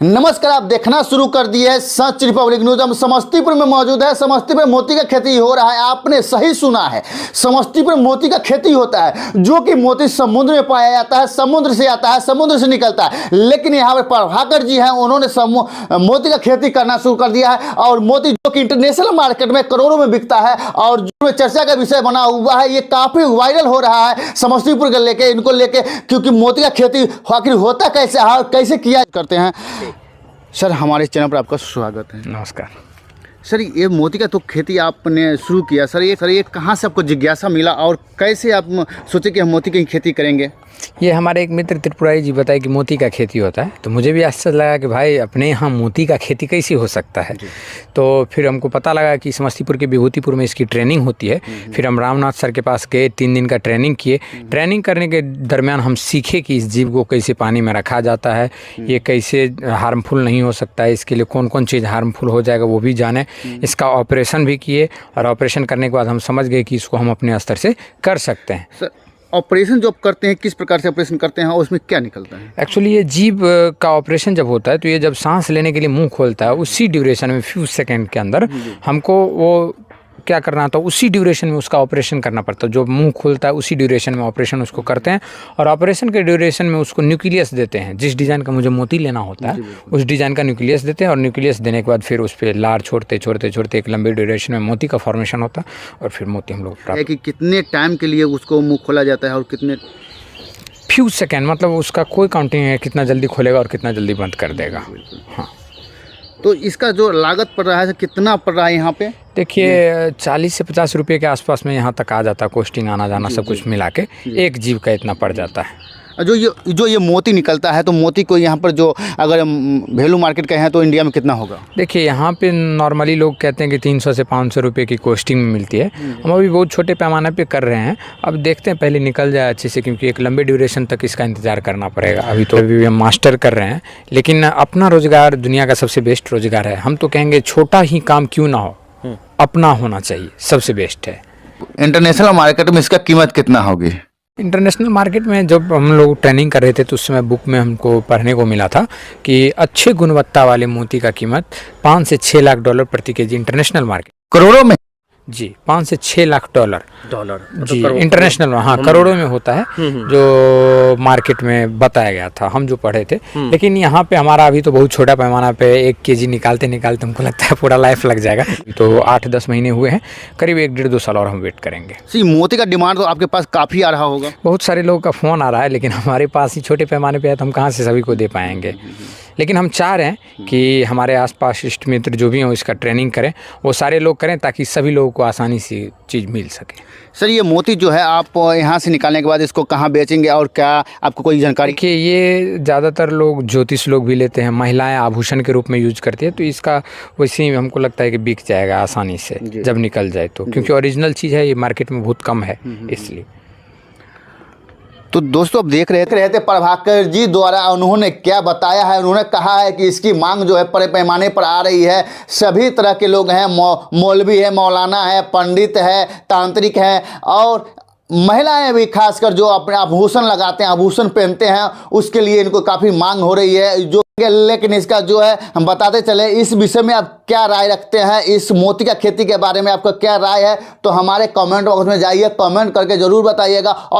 नमस्कार, आप देखना शुरू कर दिए है सच रिपब्लिक न्यूज। हम समस्तीपुर में मौजूद है। समस्तीपुर में मोती का खेती हो रहा है। आपने सही सुना है, समस्तीपुर में मोती का खेती होता है, जो कि मोती समुद्र में पाया जाता है, समुद्र से आता है, समुद्र से निकलता है। लेकिन यहाँ पर प्रभाकर जी हैं, उन्होंने मोती का खेती करना शुरू कर दिया है। और मोती जो कि इंटरनेशनल मार्केट में करोड़ों में बिकता है और जो चर्चा का विषय बना हुआ है, ये काफी वायरल हो रहा है समस्तीपुर को लेके, इनको लेके, क्योंकि मोती का खेती आखिर होता कैसे है और कैसे किया करते हैं। सर, हमारे चैनल पर आपका स्वागत है। नमस्कार सर, ये मोती का तो खेती आपने शुरू किया, सर ये कहाँ से आपको जिज्ञासा मिला और कैसे आप सोचे कि हम मोती की खेती करेंगे? ये हमारे एक मित्र त्रिपुरारी जी बताए कि मोती का खेती होता है, तो मुझे भी आश्चर्य लगा कि भाई अपने यहाँ मोती का खेती कैसे हो सकता है। तो फिर हमको पता लगा कि समस्तीपुर के विभूतिपुर में इसकी ट्रेनिंग होती है। फिर हम रामनाथ सर के पास गए, 3 दिन का ट्रेनिंग किए। ट्रेनिंग करने के दरमियान हम सीखे कि इस जीव को कैसे पानी में रखा जाता है, ये कैसे हार्मफुल नहीं हो सकता है, इसके लिए कौन कौन चीज़ हार्मफुल हो जाएगा वो भी जाने। इसका ऑपरेशन भी किए और ऑपरेशन करने के बाद हम समझ गए कि इसको हम अपने स्तर से कर सकते हैं। सर, ऑपरेशन जो आप करते हैं, किस प्रकार से ऑपरेशन करते हैं और उसमें क्या निकलता है? एक्चुअली ये जीभ का ऑपरेशन जब होता है तो ये जब सांस लेने के लिए मुंह खोलता है, उसी ड्यूरेशन में फ्यू सेकंड के अंदर हमको वो क्या करना था, उसी ड्यूरेशन में उसका ऑपरेशन करना पड़ता है। जो मुंह खोलता है उसी ड्यूरेशन में ऑपरेशन उसको करते हैं और ऑपरेशन के ड्यूरेशन में उसको न्यूक्लियस देते हैं। जिस डिज़ाइन का मुझे मोती लेना होता है उस डिज़ाइन का न्यूक्लियस देते हैं और न्यूक्लियस देने के बाद फिर उस पर लार छोड़ते छोड़ते छोड़ते एक लंबी ड्यूरेशन में मोती का फॉर्मेशन होता है और फिर मोती हम लोग प्राप्त। कि कितने टाइम के लिए उसको मुंह खोला जाता है और कितने? फ्यू सेकेंड, मतलब उसका कोई काउंटिंग है कितना जल्दी खोलेगा और कितना जल्दी बंद कर देगा। हाँ, तो इसका जो लागत पड़ रहा है, कितना पड़ रहा है यहाँ पे? देखिए 40 से 50 रुपये के आसपास में यहाँ तक आ जाता है, कोस्टिंग आना जाना सब कुछ मिला के एक जीव का इतना पड़ जाता है। जो ये मोती निकलता है, तो मोती को यहाँ पर जो अगर वैल्यू मार्केट का है तो इंडिया में कितना होगा? देखिए यहाँ पे नॉर्मली लोग कहते हैं कि 300 से 500 रुपये की कोस्टिंग में मिलती है। हम अभी बहुत छोटे पैमाने पे कर रहे हैं, अब देखते हैं पहले निकल जाए अच्छे से, क्योंकि एक लंबे ड्यूरेशन तक इसका इंतज़ार करना पड़ेगा। अभी हम मास्टर कर रहे हैं, लेकिन अपना रोज़गार दुनिया का सबसे बेस्ट रोज़गार है। हम तो कहेंगे छोटा ही काम क्यों ना हो, अपना होना चाहिए, सबसे बेस्ट है। इंटरनेशनल मार्केट में इसका कीमत कितना होगी? इंटरनेशनल मार्केट में जब हम लोग ट्रेनिंग कर रहे थे तो उस समय बुक में हमको पढ़ने को मिला था कि अच्छे गुणवत्ता वाले मोती का कीमत 5 से 6 लाख डॉलर प्रति केजी इंटरनेशनल मार्केट। करोड़ों में? जी, 5 से 6 लाख डॉलर जी, तो इंटरनेशनल में। हाँ, करोड़ों में होता है जो मार्केट में बताया गया था, हम जो पढ़े थे। लेकिन यहाँ पे हमारा अभी तो बहुत छोटा पैमाना पे 1 केजी निकालते निकालते हमको लगता है पूरा लाइफ लग जाएगा। तो 8-10 महीने हुए हैं, करीब 1-1.5-2 साल और हम वेट करेंगे। सी मोती का डिमांड तो आपके पास काफ़ी आ रहा होगा? बहुत सारे लोगों का फ़ोन आ रहा है, लेकिन हमारे पास ही छोटे पैमाने पे है तो हम कहाँ से सभी को दे पाएंगे। लेकिन हम चाह रहे हैं कि हमारे आसपास इष्ट मित्र जो भी हों इसका ट्रेनिंग करें, वो सारे लोग करें ताकि सभी लोगों को आसानी से चीज़ मिल सके। सर, ये मोती जो है आप यहाँ से निकालने के बाद इसको कहाँ बेचेंगे और क्या आपको कोई जानकारी? देखिए, ये ज़्यादातर लोग ज्योतिष लोग भी लेते हैं, महिलाएं आभूषण के रूप में यूज करती है, तो इसका वैसे ही हमको लगता है कि बिक जाएगा आसानी से जब निकल जाए तो, क्योंकि ओरिजिनल चीज़ है, ये मार्केट में बहुत कम है इसलिए। तो दोस्तों, अब देख रहे थे प्रभाकर जी द्वारा उन्होंने क्या बताया है। उन्होंने कहा है कि इसकी मांग जो है बड़े पैमाने पर आ रही है। सभी तरह के लोग हैं, मौलवी है, मौलाना है, पंडित है, तांत्रिक है और महिलाएं भी, खासकर जो अपने आभूषण लगाते हैं, आभूषण पहनते हैं, उसके लिए इनको काफ़ी मांग हो रही है। जो लेकिन इसका जो है हम बताते चले, इस विषय में आप क्या राय रखते हैं, इस मोती का खेती के बारे में आपका क्या राय है, तो हमारे कमेंट बॉक्स में जाइए, कमेंट करके ज़रूर बताइएगा। और